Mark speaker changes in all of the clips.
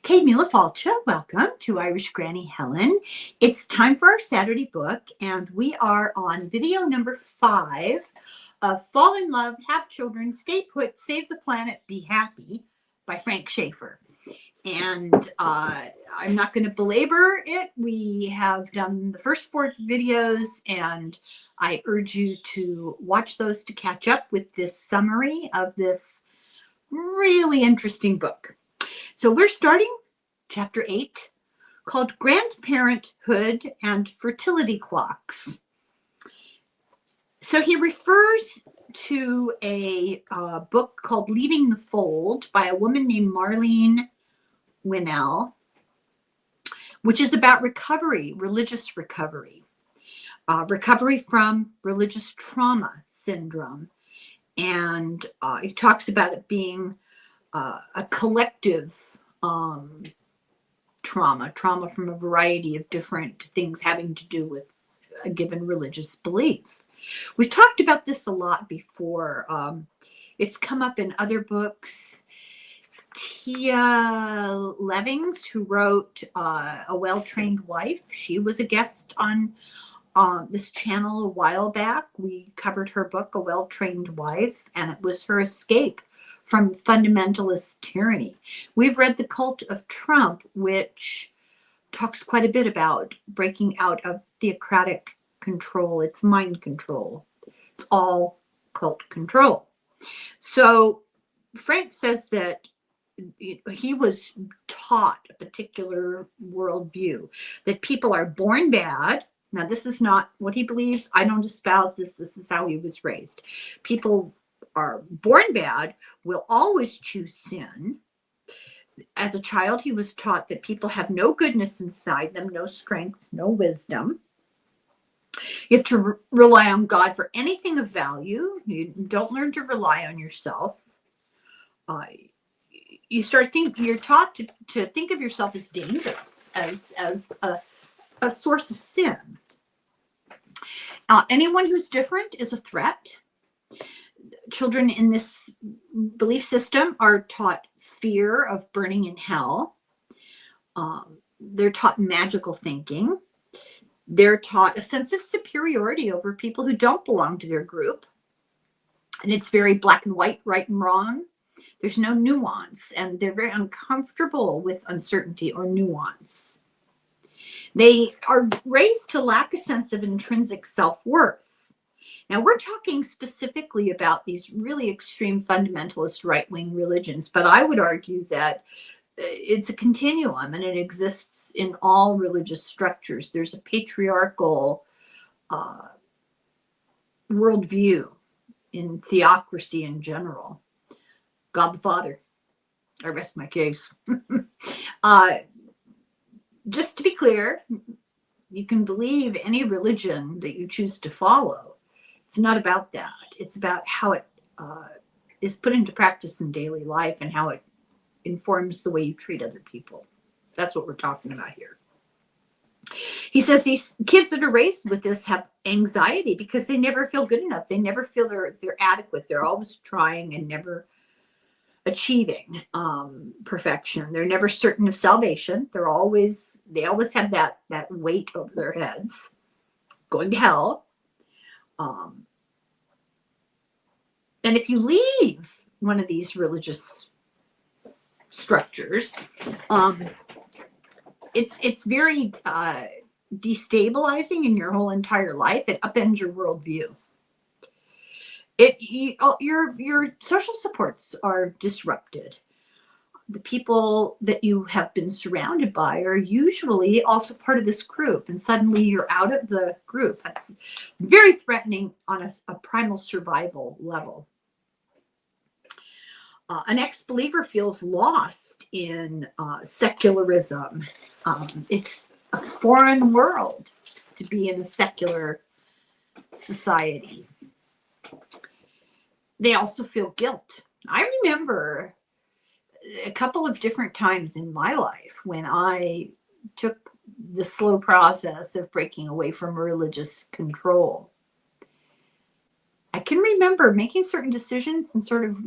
Speaker 1: Kate Mila Falcha, welcome to Irish Granny Helen. It's time for our Saturday book, and we are on video number 5 of Fall in Love, Have Children, Stay Put, Save the Planet, Be Happy by Frank Schaeffer. And I'm not going to belabor it. We have done the first 4 videos, and I urge you to watch those to catch up with this summary of this really interesting book. So we're starting chapter 8, called Grandparenthood and Fertility Clocks. So he refers to a book called Leaving the Fold by a woman named Marlene Winnell, which is about recovery, religious recovery, recovery from religious trauma syndrome. And he talks about it being a collective trauma from a variety of different things having to do with a given religious belief. We've talked about this a lot before. It's come up in other books. Tia Levings, who wrote A Well-Trained Wife, she was a guest on this channel a while back. We covered her book, A Well-Trained Wife, and it was her escape from fundamentalist tyranny. We've read The Cult of Trump, which talks quite a bit about breaking out of theocratic control. It's mind control. It's all cult control. So Frank says that he was taught a particular worldview, that people are born bad. Now, this is not what he believes. I don't espouse this. This is how he was raised. People are born bad, will always choose sin. As a child, he was taught that people have no goodness inside them, no strength, no wisdom. You have to rely on God for anything of value. You don't learn to rely on yourself. You're taught to think of yourself as dangerous, as a source of sin. Anyone who's different is a threat. Children in this belief system are taught fear of burning in hell. They're taught magical thinking. They're taught a sense of superiority over people who don't belong to their group. And it's very black and white, right and wrong. There's no nuance, and they're very uncomfortable with uncertainty or nuance. They are raised to lack a sense of intrinsic self-worth. Now, we're talking specifically about these really extreme fundamentalist right-wing religions, but I would argue that it's a continuum, and it exists in all religious structures. There's a patriarchal worldview in theocracy in general. God the Father. I rest my case. Just to be clear, you can believe any religion that you choose to follow. It's not about that. It's about how it is put into practice in daily life and how it informs the way you treat other people. That's what we're talking about here. He says these kids that are raised with this have anxiety because they never feel good enough. They never feel they're adequate. They're always trying and never achieving perfection. They're never certain of salvation. They always have that weight over their heads, going to hell. And if you leave one of these religious structures, it's very destabilizing in your whole entire life. It upends your worldview. Your social supports are disrupted. The people that you have been surrounded by are usually also part of this group, and suddenly you're out of the group. That's very threatening on a primal survival level. An ex-believer feels lost in secularism. It's a foreign world to be in a secular society. They also feel guilt. I remember a couple of different times in my life when I took the slow process of breaking away from religious control. I can remember making certain decisions and sort of,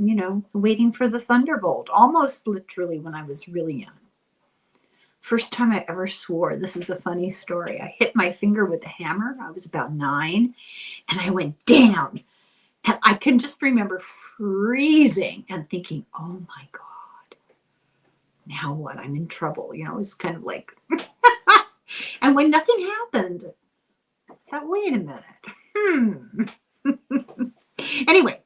Speaker 1: waiting for the thunderbolt, almost literally when I was really young. First time I ever swore. This is a funny story. I hit my finger with a hammer. I was about 9, and I went down. And I can just remember freezing and thinking, oh my God, now what? I'm in trouble. You know, it was kind of like, and when nothing happened, I thought, wait a minute. Anyway,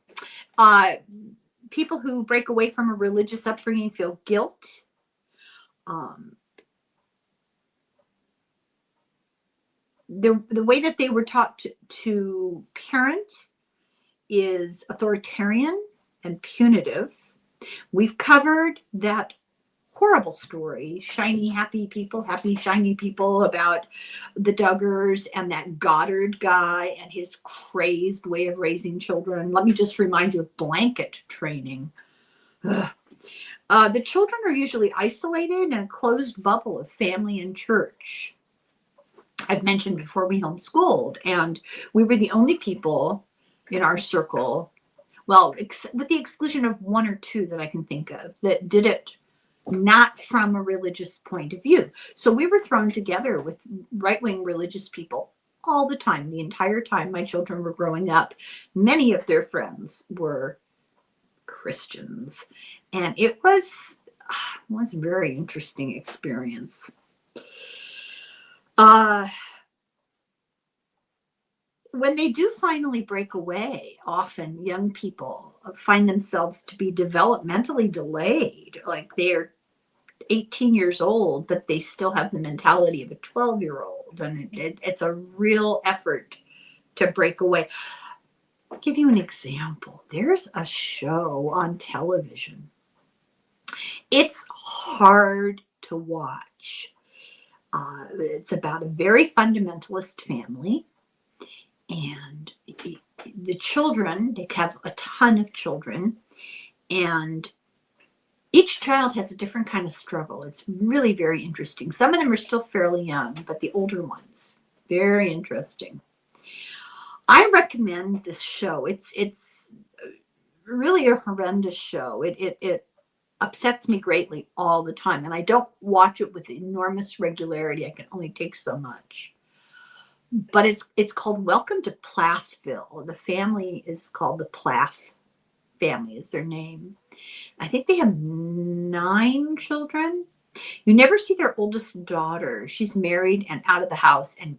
Speaker 1: people who break away from a religious upbringing feel guilt. The way that they were taught to parent is authoritarian and punitive. We've covered that horrible story, shiny, happy people, happy, shiny people, about the Duggars and that Goddard guy and his crazed way of raising children. Let me just remind you of blanket training. The children are usually isolated in a closed bubble of family and church. I've mentioned before, we homeschooled, and we were the only people in our circle, well, with the exclusion of 1 or 2 that I can think of, that did it not from a religious point of view. So we were thrown together with right-wing religious people all the time, the entire time my children were growing up. Many of their friends were Christians, and it was a very interesting experience. When they do finally break away, often young people find themselves to be developmentally delayed, like they're 18 years old, but they still have the mentality of a 12-year-old. And it's a real effort to break away. I'll give you an example. There's a show on television. It's hard to watch. It's about a very fundamentalist family. And the children, they have a ton of children, and each child has a different kind of struggle. It's really very interesting. Some of them are still fairly young, but the older ones, very interesting. I recommend this show. It's really a horrendous show. It upsets me greatly all the time, and I don't watch it with enormous regularity. I can only take so much. But it's called Welcome to Plathville. The family is called the Plath family, is their name. I think they have 9 children. You never see their oldest daughter. She's married and out of the house, and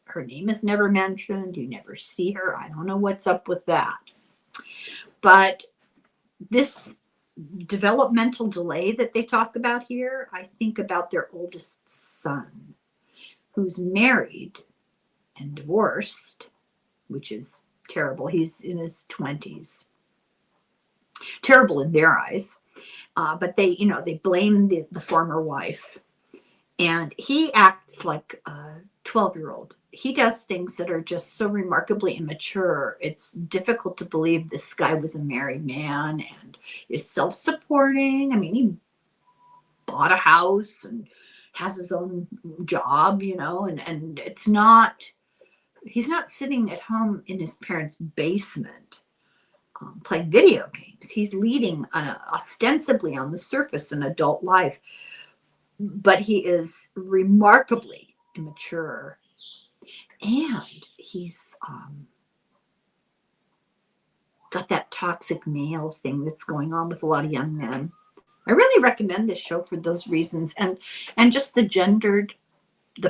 Speaker 1: her name is never mentioned. You never see her. I don't know what's up with that. But this developmental delay that they talk about here, I think about their oldest son, who's married and divorced, which is terrible. He's in his 20s. Terrible in their eyes. But they blame the former wife. And he acts like a 12-year-old. He does things that are just so remarkably immature. It's difficult to believe this guy was a married man and is self-supporting. I mean, he bought a house and has his own job, and it's not, he's not sitting at home in his parents' basement playing video games. He's leading ostensibly on the surface an adult life, but he is remarkably immature, and he's got that toxic male thing that's going on with a lot of young men. I really recommend this show for those reasons, and just the gender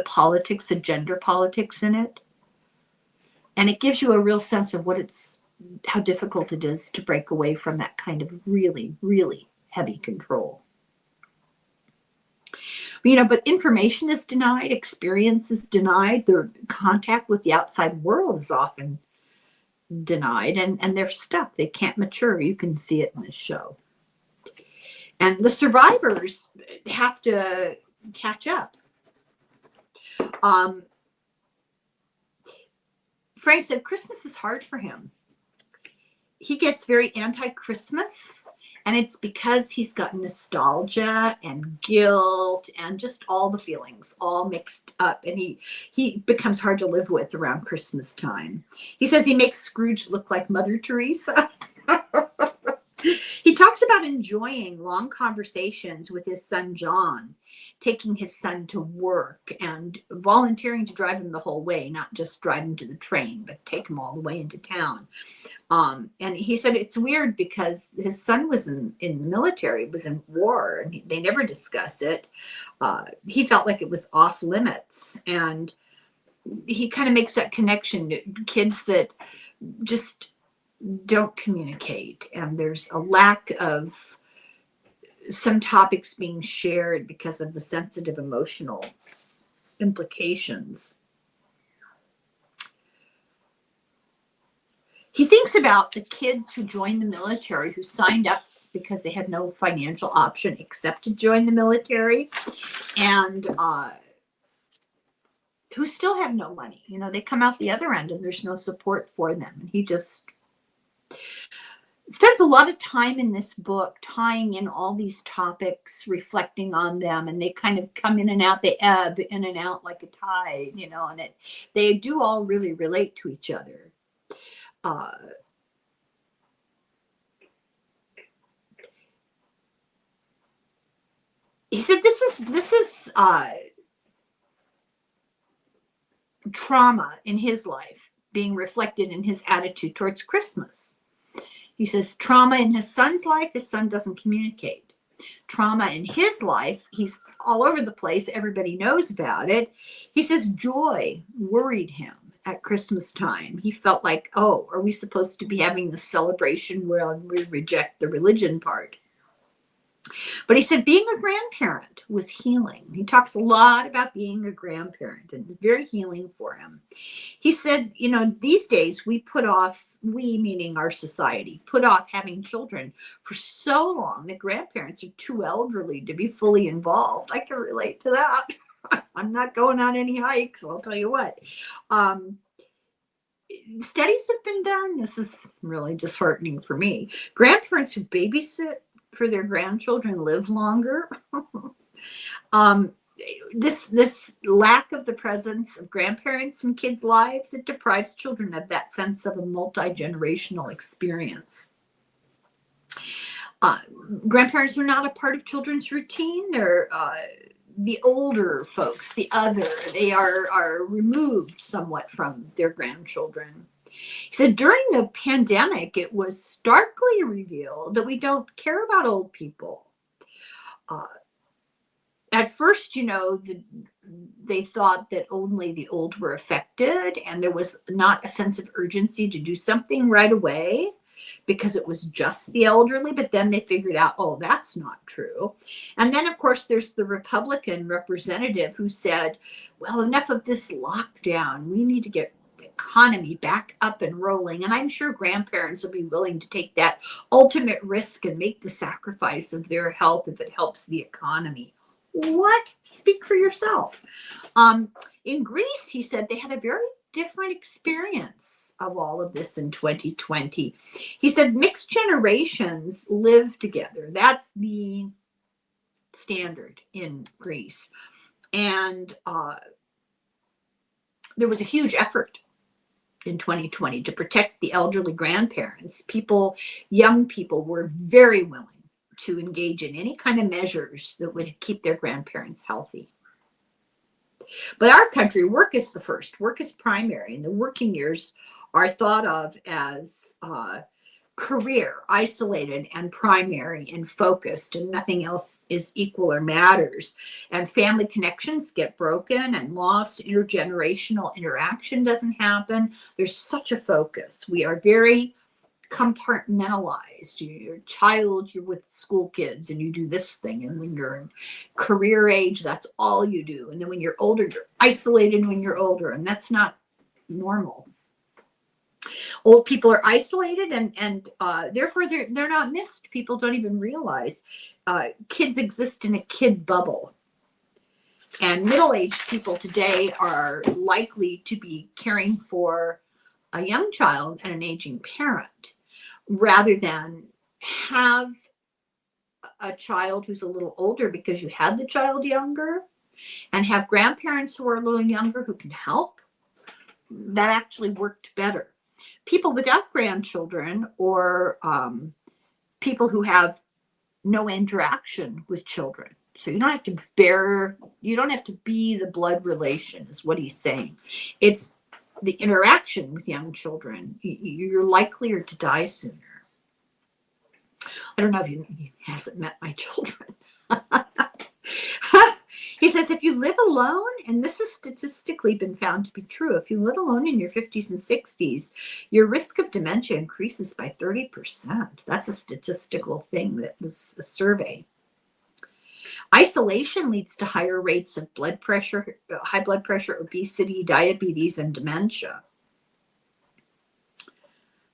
Speaker 1: politics in it. And it gives you a real sense of how difficult it is to break away from that kind of really, really heavy control. But information is denied, experience is denied, their contact with the outside world is often denied, and they're stuck. They can't mature. You can see it in this show. And the survivors have to catch up. Frank said Christmas is hard for him. He gets very anti-Christmas, and it's because he's got nostalgia and guilt and just all the feelings all mixed up, and he becomes hard to live with around Christmas time. He says he makes Scrooge look like Mother Teresa. He talks about enjoying long conversations with his son, John, taking his son to work and volunteering to drive him the whole way, not just drive him to the train, but take him all the way into town. And he said it's weird because his son was in the military, was in war, and they never discuss it. He felt like it was off limits. And he kind of makes that connection to kids that just don't communicate, and there's a lack of some topics being shared because of the sensitive emotional implications. He thinks about the kids who joined the military, who signed up because they had no financial option except to join the military, and who still have no money. You know, they come out the other end and there's no support for them. And he just spends a lot of time in this book tying in all these topics, reflecting on them, and they kind of come in and out, they ebb in and out like a tide, you know, and they do all really relate to each other. He said this is trauma in his life being reflected in his attitude towards Christmas. He says trauma in his son's life, his son doesn't communicate. Trauma in his life, he's all over the place, everybody knows about it. He says joy worried him at Christmas time. He felt like, oh, are we supposed to be having the celebration where we reject the religion part? But he said being a grandparent was healing. He talks a lot about being a grandparent, and it's very healing for him. He said, you know, these days we meaning our society, put off having children for so long that grandparents are too elderly to be fully involved. I can relate to that. I'm not going on any hikes, I'll tell you what. Studies have been done. This is really disheartening for me. Grandparents who babysit for their grandchildren live longer. This lack of the presence of grandparents in kids' lives, it deprives children of that sense of a multi-generational experience. Grandparents are not a part of children's routine. They're the older folks, they are removed somewhat from their grandchildren. He said during the pandemic, it was starkly revealed that we don't care about old people. At first, you know, they thought that only the old were affected, and there was not a sense of urgency to do something right away because it was just the elderly. But then they figured out, oh, that's not true. And then, of course, there's the Republican representative who said, well, enough of this lockdown. We need to get economy back up and rolling. And I'm sure grandparents will be willing to take that ultimate risk and make the sacrifice of their health if it helps the economy. What? Speak for yourself. In Greece, he said they had a very different experience of all of this in 2020. He said mixed generations live together. That's the standard in Greece. And there was a huge effort in 2020 to protect the elderly grandparents. Young people were very willing to engage in any kind of measures that would keep their grandparents healthy. But our country, work is the first, work is primary, and the working years are thought of as career, isolated and primary and focused, and nothing else is equal or matters. And family connections get broken and lost. Intergenerational interaction doesn't happen. There's such a focus. We are very compartmentalized. You're a child, you're with school kids and you do this thing. And when you're in career age, that's all you do. And then when you're older, you're isolated when you're older. And that's not normal. Old people are isolated and therefore they're not missed. People don't even realize kids exist in a kid bubble. And middle-aged people today are likely to be caring for a young child and an aging parent rather than have a child who's a little older because you had the child younger and have grandparents who are a little younger who can help. That actually worked better. People without grandchildren or people who have no interaction with children. So you don't have to be the blood relation, is what he's saying. It's the interaction with young children. You're likelier to die sooner. I don't know if he hasn't met my children. He says, if you live alone, and this has statistically been found to be true, if you live alone in your 50s and 60s, your risk of dementia increases by 30%. That's a statistical thing that was a survey. Isolation leads to higher rates of blood pressure, high blood pressure, obesity, diabetes, and dementia.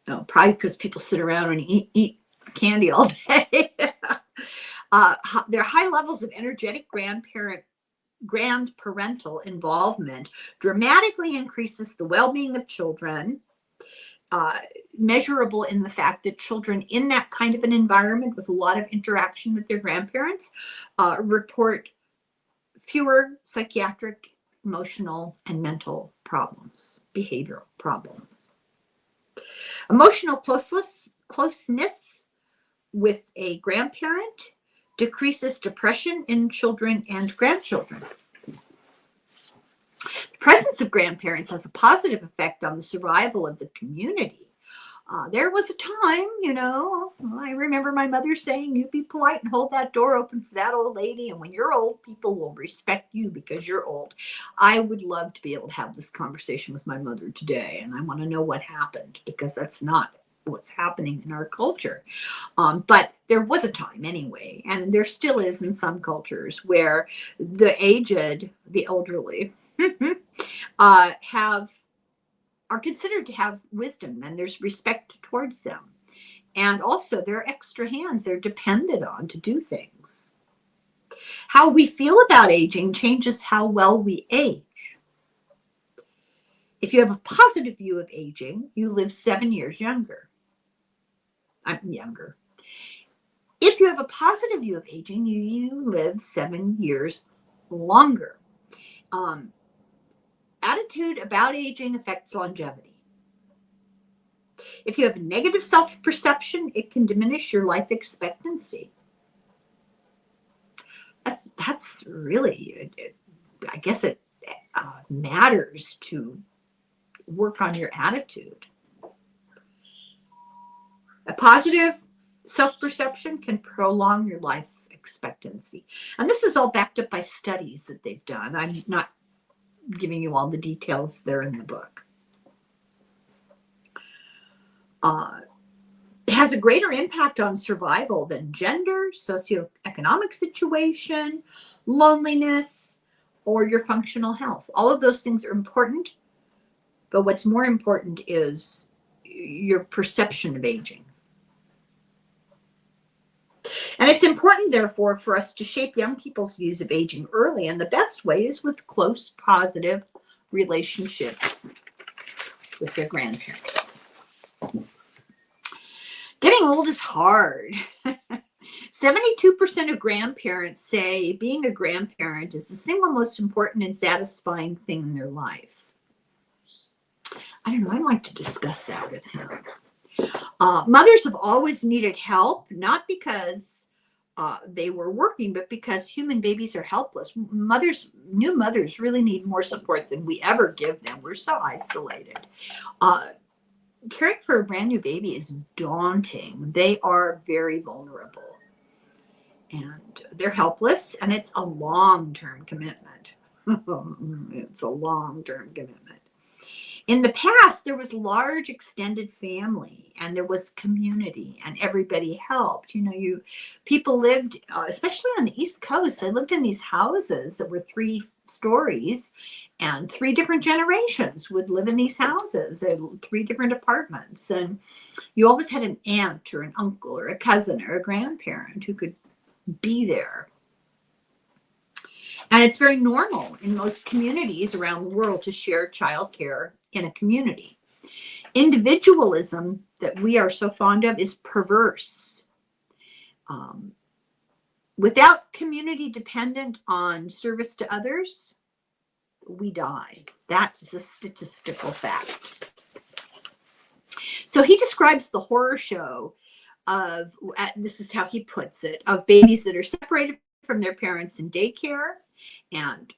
Speaker 1: No, probably because people sit around and eat candy all day. There are high levels of energetic grandparental involvement dramatically increases the well-being of children, measurable in the fact that children in that kind of an environment with a lot of interaction with their grandparents report fewer psychiatric, emotional, and mental problems, behavioral problems. Emotional closeness with a grandparent decreases depression in children and grandchildren. The presence of grandparents has a positive effect on the survival of the community. There was a time, I remember my mother saying, you be polite and hold that door open for that old lady. And when you're old, people will respect you because you're old. I would love to be able to have this conversation with my mother today. And I want to know what happened, because that's not what's happening in our culture. But there was a time anyway, and there still is in some cultures, where the aged, the elderly, are considered to have wisdom, and there's respect towards them. And also they're extra hands. They're depended on to do things. How we feel about aging changes how well we age. If you have a positive view of aging, you live 7 years younger. I'm younger. If you have a positive view of aging, you live 7 years longer. Attitude about aging affects longevity. If you have a negative self-perception, it can diminish your life expectancy. That's really, I guess it matters to work on your attitude. A positive self-perception can prolong your life expectancy. And this is all backed up by studies that they've done. I'm not giving you all the details there in the book. It has a greater impact on survival than gender, socioeconomic situation, loneliness, or your functional health. All of those things are important, but what's more important is your perception of aging. And it's important, therefore, for us to shape young people's views of aging early. And the best way is with close, positive relationships with their grandparents. Getting old is hard. 72% of grandparents say being a grandparent is the single most important and satisfying thing in their life. I don't know, I'd like to discuss that with him. Mothers have always needed help, not because they were working, but because human babies are helpless. New mothers really need more support than we ever give them. We're so isolated. Caring for a brand new baby is daunting. They are very vulnerable. And they're helpless, and it's a long-term commitment. It's a long-term commitment. In the past, there was large extended family, and there was community, and everybody helped. People lived, especially on the East Coast, they lived in these houses that were 3 stories, and 3 different generations would live in these houses, 3 different apartments. And you always had an aunt or an uncle or a cousin or a grandparent who could be there. And it's very normal in most communities around the world to share childcare in a community. Individualism that we are so fond of is perverse. Without community dependent on service to others, we die. That is a statistical fact. So he describes the horror show this is how he puts it, of babies that are separated from their parents in daycare, and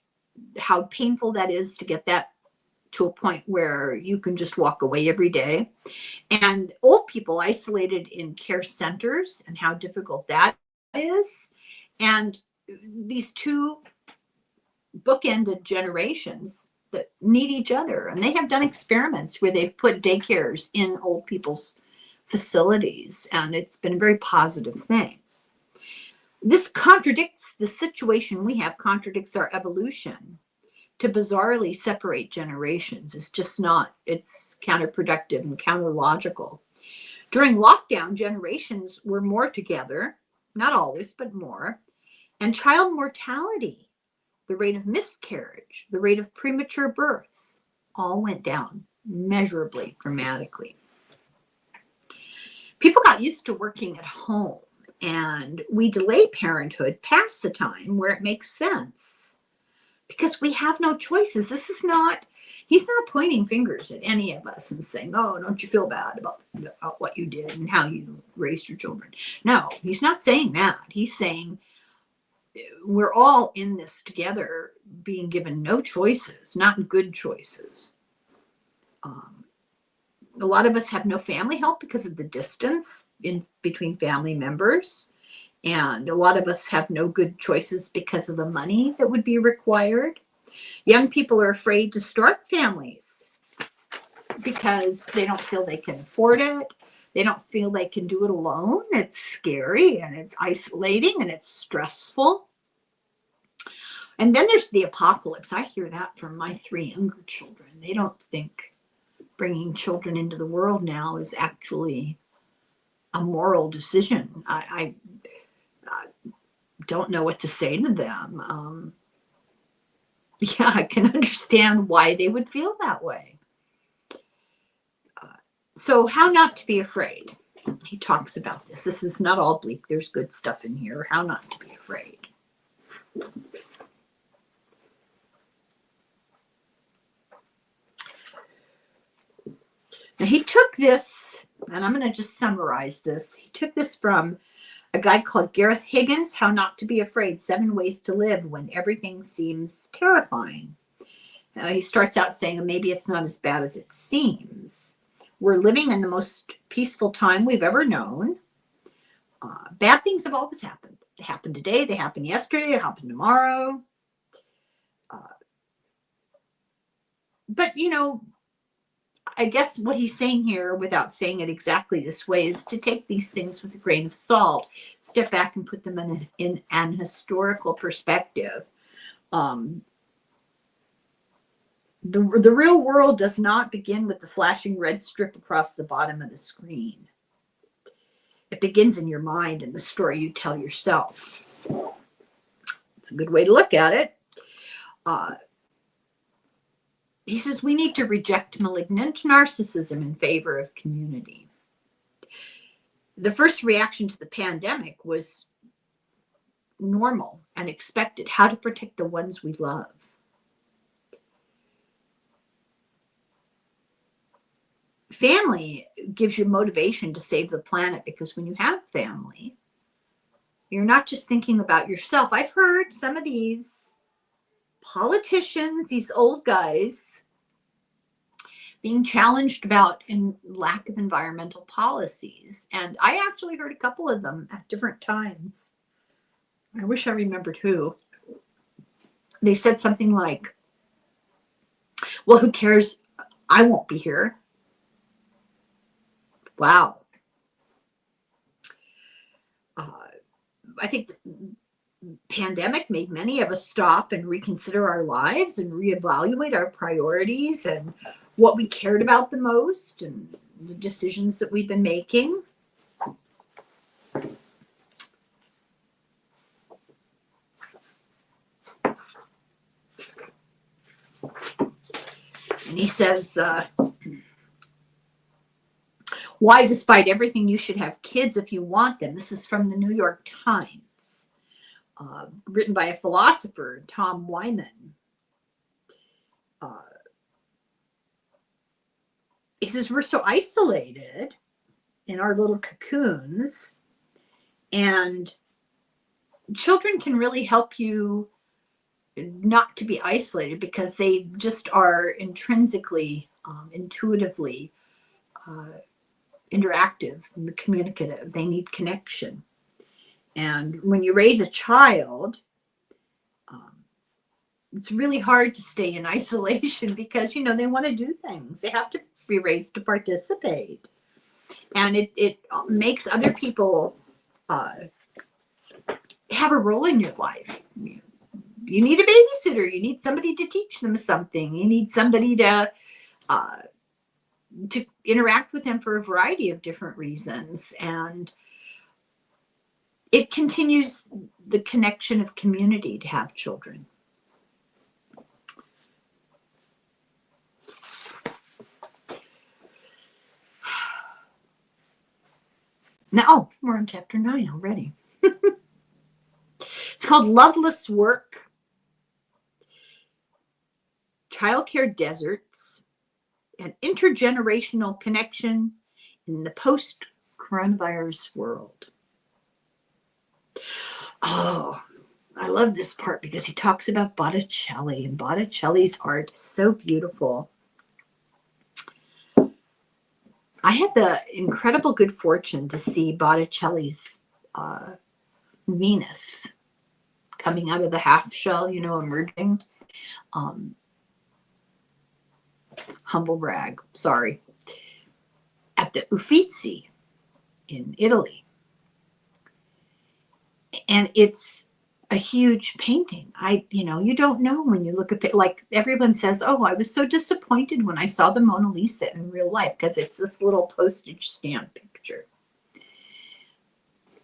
Speaker 1: how painful that is to get that to a point where you can just walk away every day, and old people isolated in care centers and how difficult that is. And these two bookended generations that need each other. And they have done experiments where they've put daycares in old people's facilities, and it's been a very positive thing. This contradicts the situation we have, contradicts our evolution. To bizarrely separate generations is just not, it's counterproductive and counterlogical. During lockdown, generations were more together, not always, but more. And child mortality, the rate of miscarriage, the rate of premature births, all went down measurably, dramatically. People got used to working at home, and we delay parenthood past the time where it makes sense because we have no choices. This is not, he's not pointing fingers at any of us and saying, oh, don't you feel bad about what you did and how you raised your children. No, he's not saying that. He's saying we're all in this together, being given no choices, not good choices. A lot of us have no family help because of the distance in between family members. And a lot of us have no good choices because of the money that would be required. Young people are afraid to start families because they don't feel they can afford it. They don't feel they can do it alone. It's scary and it's isolating and it's stressful. And then there's the apocalypse. I hear that from my 3 younger children. They don't think bringing children into the world now is actually a moral decision. I don't know what to say to them. Yeah, I can understand why they would feel that way. So how not to be afraid. He talks about this. This is not all bleak. There's good stuff in here. How not to be afraid. Now he took this, and I'm going to just summarize this. He took this from a guy called Gareth Higgins, How Not to Be Afraid, 7 Ways to Live When Everything Seems Terrifying. He starts out saying, maybe it's not as bad as it seems. We're living in the most peaceful time we've ever known. Bad things have always happened. They happened today, they happened yesterday, they happen tomorrow. But, you know, I guess what he's saying here, without saying it exactly this way, is to take these things with a grain of salt, step back and put them in an historical perspective. The real world does not begin with the flashing red strip across the bottom of the screen. It begins in your mind and the story you tell yourself. It's a good way to look at it. He says we need to reject malignant narcissism in favor of community. The first reaction to the pandemic was normal and expected. How to protect the ones we love. Family gives you motivation to save the planet, because when you have family, you're not just thinking about yourself. I've heard some of these politicians, these old guys, being challenged about lack of environmental policies. And I actually heard a couple of them at different times. I wish I remembered who. They said something like, well, who cares? I won't be here. Wow. I think the pandemic made many of us stop and reconsider our lives and reevaluate our priorities and what we cared about the most and the decisions that we've been making. And he says, why, despite everything, you should have kids if you want them. This is from the New York Times, written by a philosopher, Tom Wyman. He says, we're so isolated in our little cocoons, and children can really help you not to be isolated because they just are intrinsically, intuitively interactive and communicative. They need connection. And when you raise a child, it's really hard to stay in isolation because, you know, they want to do things. They have to be raised to participate. And it makes other people have a role in your life. You need a babysitter. You need somebody to teach them something. You need somebody to interact with them for a variety of different reasons. And it continues the connection of community to have children. Now, oh, we're on chapter 9 already. It's called Loveless Work, Childcare Deserts, and Intergenerational Connection in the Post-Coronavirus World. Oh, I love this part because he talks about Botticelli, and Botticelli's art is so beautiful. I had the incredible good fortune to see Botticelli's Venus coming out of the half shell, you know, emerging. Humble brag, sorry. At the Uffizi in Italy. And it's a huge painting. You don't know when you look at it. Like everyone says, oh, I was so disappointed when I saw the Mona Lisa in real life because it's this little postage stamp picture.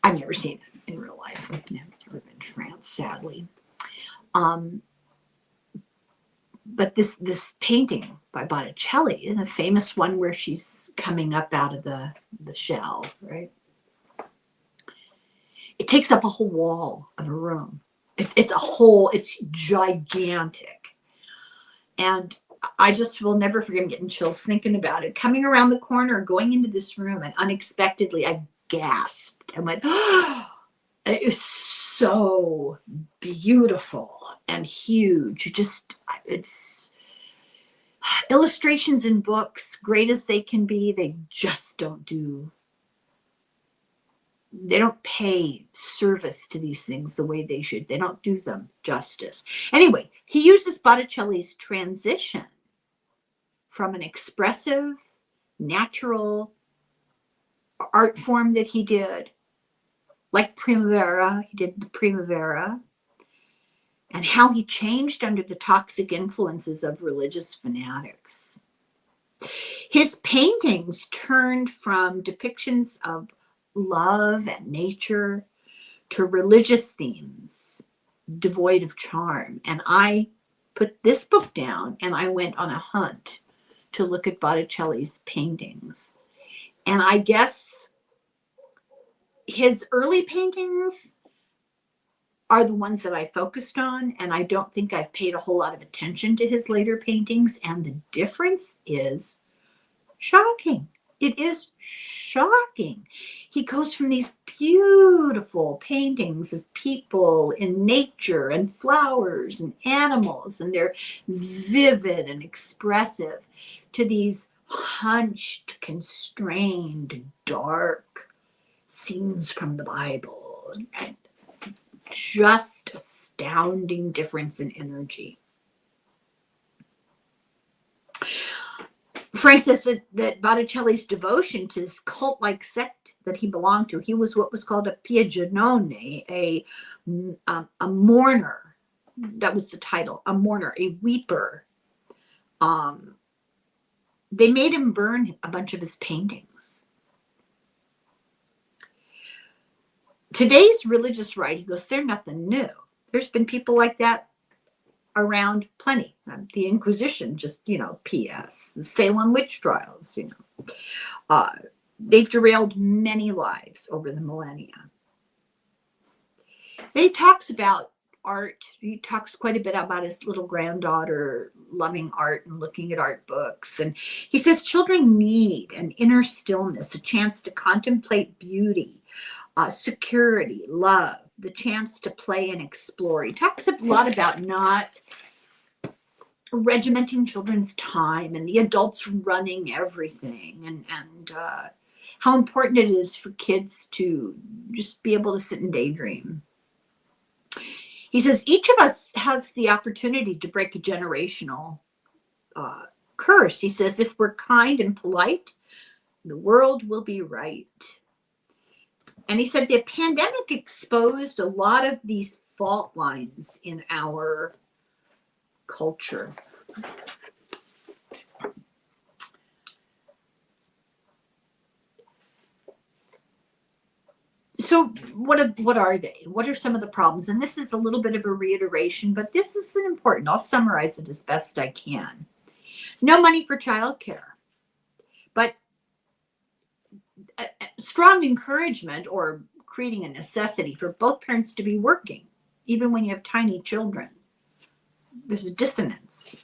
Speaker 1: I've never seen it in real life. I've never been to France, sadly. But this painting by Botticelli, the famous one where she's coming up out of the shell, right? It takes up a whole wall of a room. It's gigantic. And I just will never forget, I'm getting chills thinking about it. Coming around the corner, going into this room, and unexpectedly I gasped and went, oh, it is so beautiful and huge. It's illustrations in books, great as they can be, they just don't pay service to these things the way they should. They don't do them justice. Anyway, he uses Botticelli's transition from an expressive, natural art form that he did, like Primavera, he did the Primavera, and how he changed under the toxic influences of religious fanatics. His paintings turned from depictions of love and nature to religious themes devoid of charm. And I put this book down and I went on a hunt to look at Botticelli's paintings. And I guess his early paintings are the ones that I focused on, and I don't think I've paid a whole lot of attention to his later paintings, and the difference is shocking. It is shocking. He goes from these beautiful paintings of people in nature and flowers and animals, and they're vivid and expressive, to these hunched, constrained, dark scenes from the Bible. And just astounding difference in energy. Frank says that Botticelli's devotion to this cult-like sect that he belonged to, he was what was called a piagnone, a mourner. That was the title, a mourner, a weeper. They made him burn a bunch of his paintings. Today's religious right, he goes, they're nothing new. There's been people like that around plenty. The Inquisition, just, P.S. The Salem witch trials, they've derailed many lives over the millennia. He talks about art. He talks quite a bit about his little granddaughter loving art and looking at art books. And he says children need an inner stillness, a chance to contemplate beauty, security, love, the chance to play and explore. He talks a lot about not regimenting children's time and the adults running everything, and how important it is for kids to just be able to sit and daydream. He says each of us has the opportunity to break a generational curse. He says if we're kind and polite, the world will be right. And he said the pandemic exposed a lot of these fault lines in our culture. So what are they? What are some of the problems? And this is a little bit of a reiteration, but this is important. I'll summarize it as best I can. No money for childcare, but strong encouragement or creating a necessity for both parents to be working, even when you have tiny children. There's a dissonance.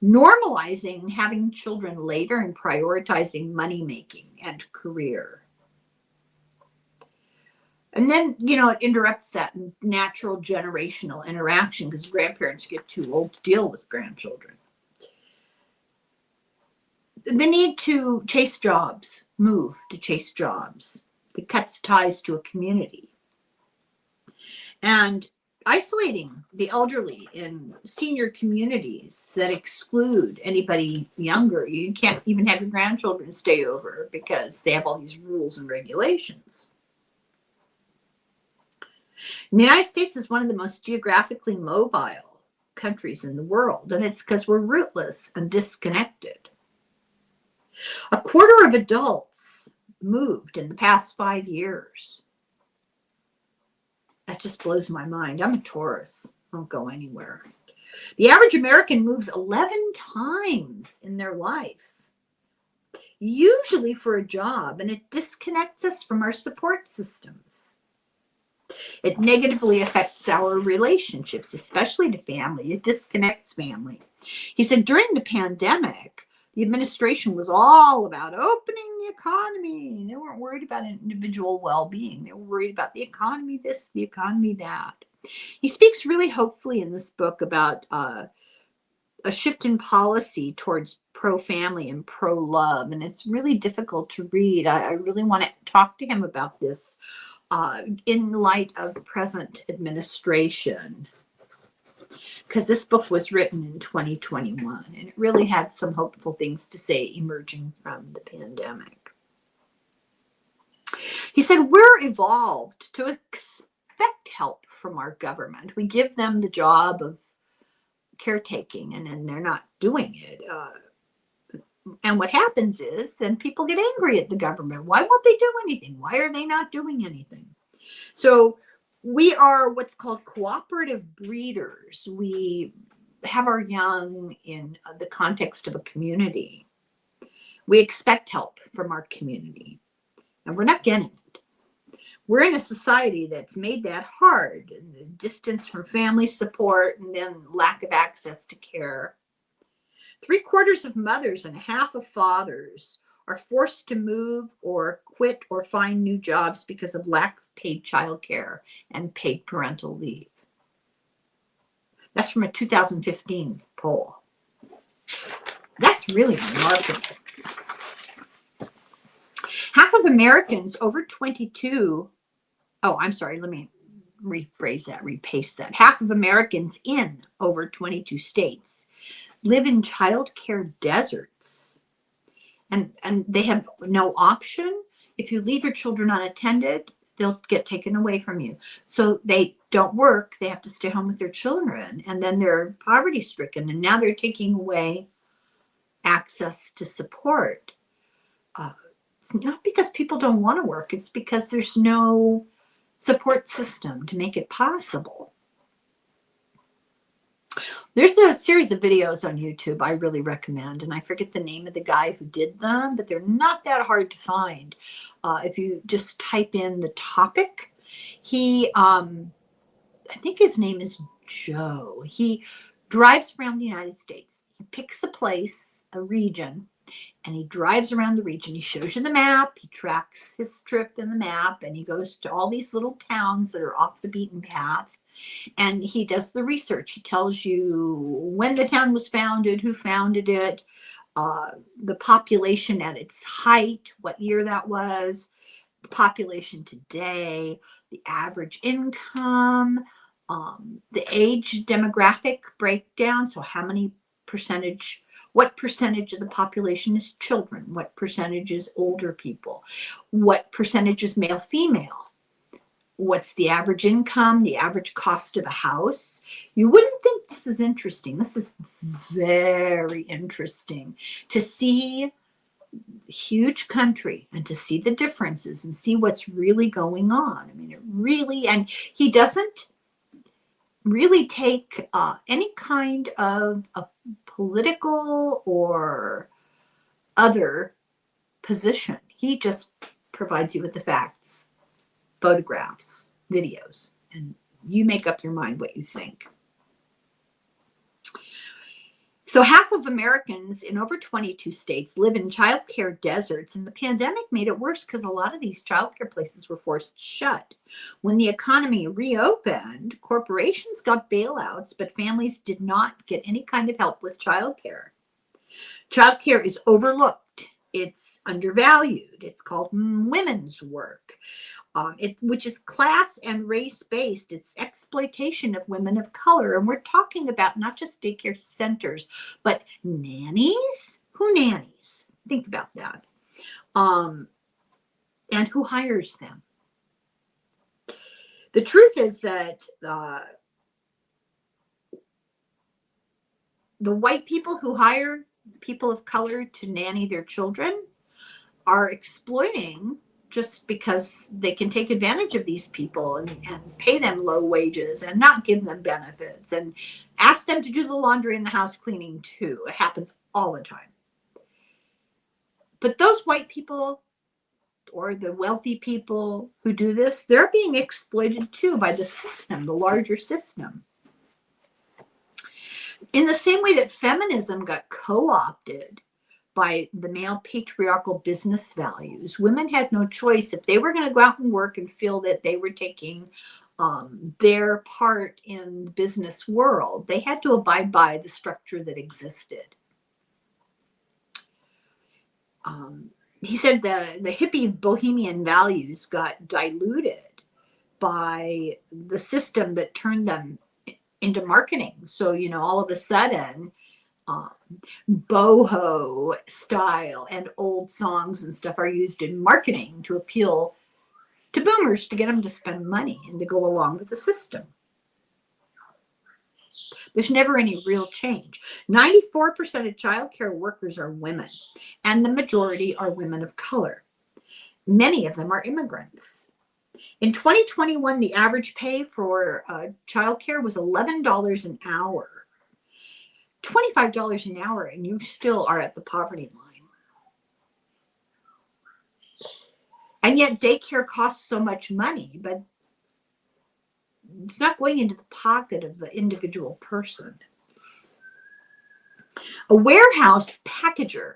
Speaker 1: Normalizing having children later and prioritizing money making and career. And then, it interrupts that natural generational interaction because grandparents get too old to deal with grandchildren. The need to chase jobs, move to chase jobs. It cuts ties to a community. And isolating the elderly in senior communities that exclude anybody younger. You can't even have your grandchildren stay over because they have all these rules and regulations. The United States is one of the most geographically mobile countries in the world, and it's because we're rootless and disconnected. A quarter of adults moved in the past 5 years. That just blows my mind. I'm a Taurus. I don't go anywhere. The average American moves 11 times in their life, usually for a job, and it disconnects us from our support systems. It negatively affects our relationships, especially to family. It disconnects family. He said during the pandemic, the administration was all about opening the economy. They weren't worried about individual well-being. They were worried about the economy this, the economy that. He speaks really hopefully in this book about a shift in policy towards pro-family and pro-love, and it's really difficult to read. I really want to talk to him about this in light of present administration, because this book was written in 2021 and it really had some hopeful things to say emerging from the pandemic. He said, we're evolved to expect help from our government. We give them the job of caretaking and then they're not doing it. And what happens is then people get angry at the government. Why won't they do anything? Why are they not doing anything? So we are what's called cooperative breeders. We have our young in the context of a community. We expect help from our community, and we're not getting it. We're in a society that's made that hard, and the distance from family support and then lack of access to care. 3/4 of mothers and half of fathers are forced to move or quit or find new jobs because of lack of paid childcare and paid parental leave. That's from a 2015 poll. That's really remarkable. Half of Americans over 22, let me repaste that. Half of Americans in over 22 states live in childcare deserts, and they have no option. If you leave your children unattended, they'll get taken away from you. So they don't work. They have to stay home with their children, and then they're poverty stricken, and now they're taking away access to support. It's not because people don't want to work. It's because there's no support system to make it possible. There's a series of videos on YouTube I really recommend, and I forget the name of the guy who did them, but they're not that hard to find. If you just type in the topic, he I think his name is Joe. He drives around the United States. He picks a place, a region, and he drives around the region. He shows you the map. He tracks his trip in the map, and he goes to all these little towns that are off the beaten path. And he does the research. He tells you when the town was founded, who founded it, the population at its height, what year that was, the population today, the average income, the age demographic breakdown. So how many percentage, what percentage of the population is children? What percentage is older people? What percentage is male, female? What's the average income, the average cost of a house? You wouldn't think this is interesting. This is very interesting to see the huge country and to see the differences and see what's really going on. I mean, it really, and he doesn't really take any kind of a political or other position. He just provides you with the facts, photographs, videos, and you make up your mind what you think. So half of Americans in over 22 states live in childcare deserts, and the pandemic made it worse because a lot of these childcare places were forced shut. When the economy reopened, corporations got bailouts, but families did not get any kind of help with childcare. Childcare is overlooked. It's undervalued. It's called women's work. Which is class and race-based. It's exploitation of women of color. And we're talking about not just daycare centers, but nannies. Who nannies? Think about that. And who hires them? The truth is that the white people who hire people of color to nanny their children are exploiting just because they can take advantage of these people and pay them low wages and not give them benefits and ask them to do the laundry and the house cleaning too. It happens all the time. But those white people or the wealthy people who do this, they're being exploited too by the system, the larger system. In the same way that feminism got co-opted by the male patriarchal business values, women had no choice. If they were going to go out and work and feel that they were taking their part in the business world, they had to abide by the structure that existed. He said the hippie bohemian values got diluted by the system that turned them into marketing. So, all of a sudden, boho style and old songs and stuff are used in marketing to appeal to boomers, to get them to spend money and to go along with the system. There's never any real change. 94% of childcare workers are women, and the majority are women of color. Many of them are immigrants. In 2021, the average pay for childcare was $11 an hour. $25 an hour, and you still are at the poverty line. And yet daycare costs so much money, but it's not going into the pocket of the individual person. A warehouse packager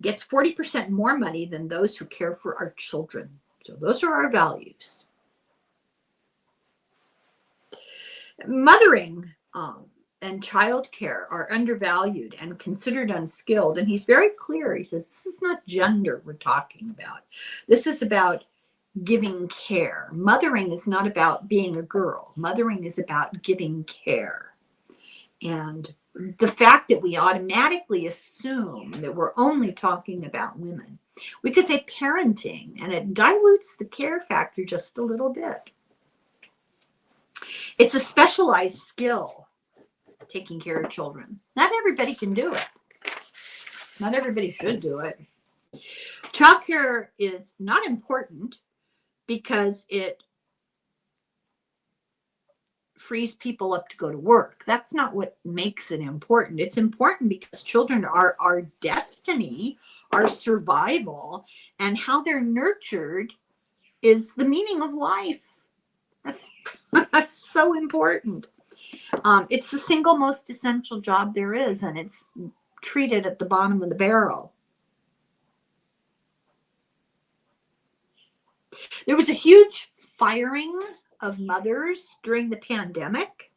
Speaker 1: gets 40% more money than those who care for our children. So those are our values. Mothering and childcare are undervalued and considered unskilled. And he's very clear. He says, this is not gender we're talking about. This is about giving care. Mothering is not about being a girl. Mothering is about giving care. And the fact that we automatically assume that we're only talking about women, we could say parenting, and it dilutes the care factor just a little bit. It's a specialized skill, taking care of children. Not everybody can do it. Not everybody should do it. Childcare is not important because it frees people up to go to work. That's not what makes it important. It's important because children are our destiny, our survival, and how they're nurtured is the meaning of life. That's, that's so important. It's the single most essential job there is, and it's treated at the bottom of the barrel. There was a huge firing of mothers during the pandemic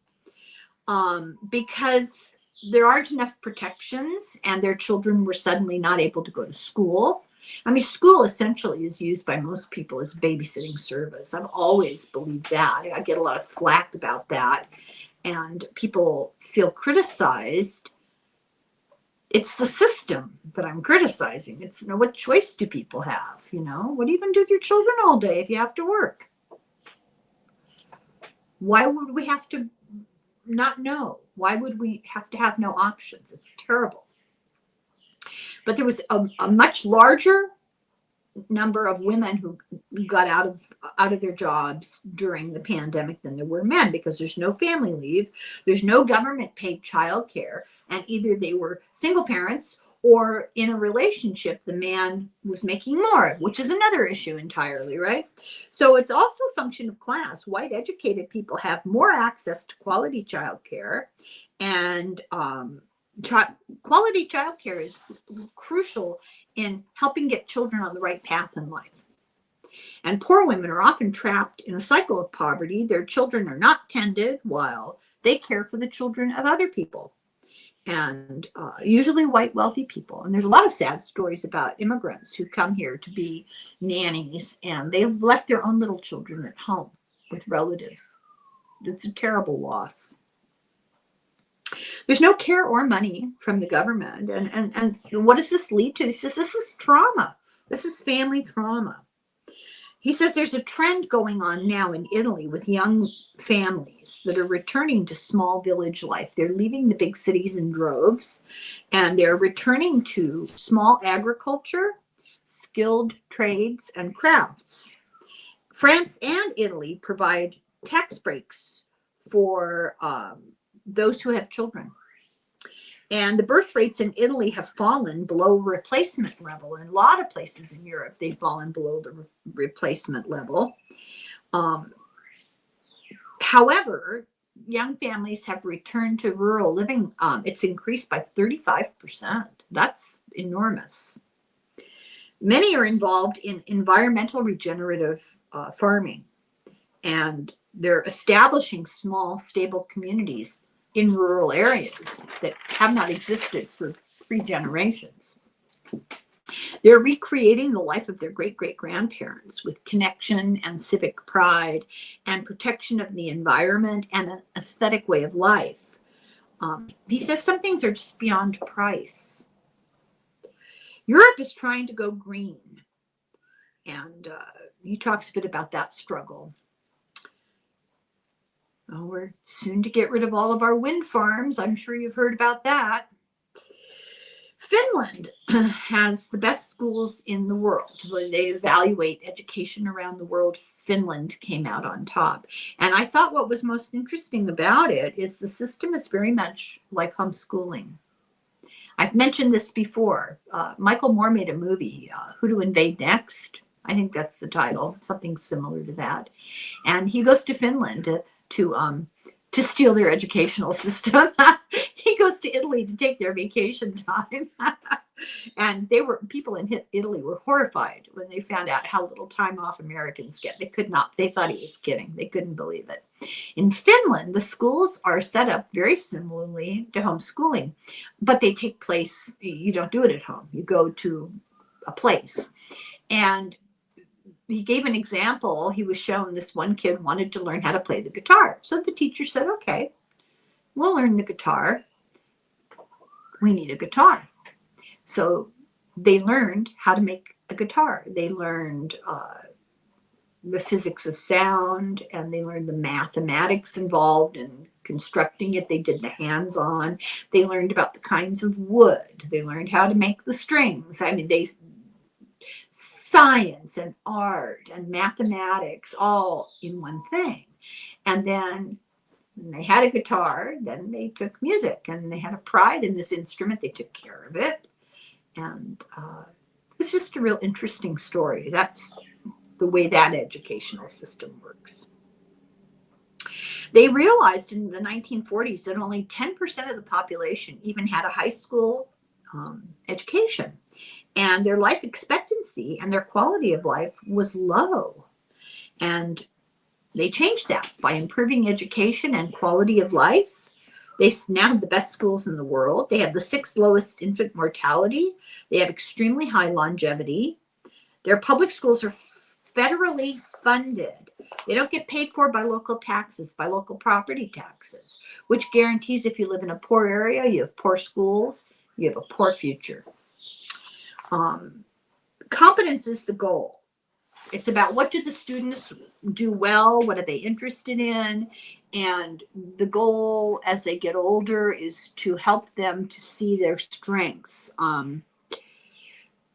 Speaker 1: because there aren't enough protections and their children were suddenly not able to go to school. I mean, school essentially is used by most people as a babysitting service. I've always believed that. I get a lot of flack about that, and people feel criticized. It's the system that I'm criticizing. It's, you know, what choice do people have? You know, what are you going to do with your children all day if you have to work? Why would we have to not know? Why would we have to have no options? It's terrible. But there was a much larger number of women who got out of their jobs during the pandemic than there were men, because there's no family leave, there's no government paid childcare, and either they were single parents or in a relationship the man was making more, which is another issue entirely, right? So it's also a function of class. White educated people have more access to quality childcare, and quality childcare is crucial in helping get children on the right path in life. And poor women are often trapped in a cycle of poverty. Their children are not tended while they care for the children of other people, and usually white wealthy people. And there's a lot of sad stories about immigrants who come here to be nannies, and they've left their own little children at home with relatives. It's a terrible loss. There's no care or money from the government. And what does this lead to? He says, this is trauma. This is family trauma. He says there's a trend going on now in Italy with young families that are returning to small village life. They're leaving the big cities in droves, and they're returning to small agriculture, skilled trades, and crafts. France and Italy provide tax breaks for those who have children. And the birth rates in Italy have fallen below replacement level. In a lot of places in Europe, they've fallen below the replacement level. However, young families have returned to rural living. It's increased by 35%. That's enormous. Many are involved in environmental regenerative farming, and they're establishing small, stable communities in rural areas that have not existed for 3 generations. They're recreating the life of their great-great-grandparents with connection and civic pride and protection of the environment and an aesthetic way of life. He says some things are just beyond price. Europe is trying to go green, and he talks a bit about that struggle. Oh, we're soon to get rid of all of our wind farms. I'm sure you've heard about that. Finland has the best schools in the world. When they evaluate education around the world, Finland came out on top. And I thought what was most interesting about it is the system is very much like homeschooling. I've mentioned this before. Michael Moore made a movie, Who to Invade Next. I think that's the title, something similar to that. And he goes to Finland to steal their educational system. He goes to Italy to take their vacation time. And people in Italy were horrified when they found out how little time off Americans get. They thought he was kidding. They couldn't believe it. In Finland, the schools are set up very similarly to homeschooling, but they take place, you don't do it at home. You go to a place. And he gave an example. He was shown this one kid wanted to learn how to play the guitar. So the teacher said, okay, we'll learn the guitar. We need a guitar. So they learned how to make a guitar. They learned the physics of sound, and they learned the mathematics involved in constructing it. They did the hands-on. They learned about the kinds of wood. They learned how to make the strings. I mean, science and art and mathematics all in one thing. And then when they had a guitar, then they took music, and they had a pride in this instrument. They took care of it. And it's just a real interesting story. That's the way that educational system works. They realized in the 1940s that only 10% of the population even had a high school education, and their life expectancy and their quality of life was low. And they changed that by improving education and quality of life. They now have the best schools in the world. They have the 6th lowest infant mortality. They have extremely high longevity. Their public schools are federally funded. They don't get paid for by local taxes, by local property taxes, which guarantees if you live in a poor area, you have poor schools, you have a poor future. Competence is the goal. It's about what do the students do well, what are they interested in, and the goal as they get older is to help them to see their strengths.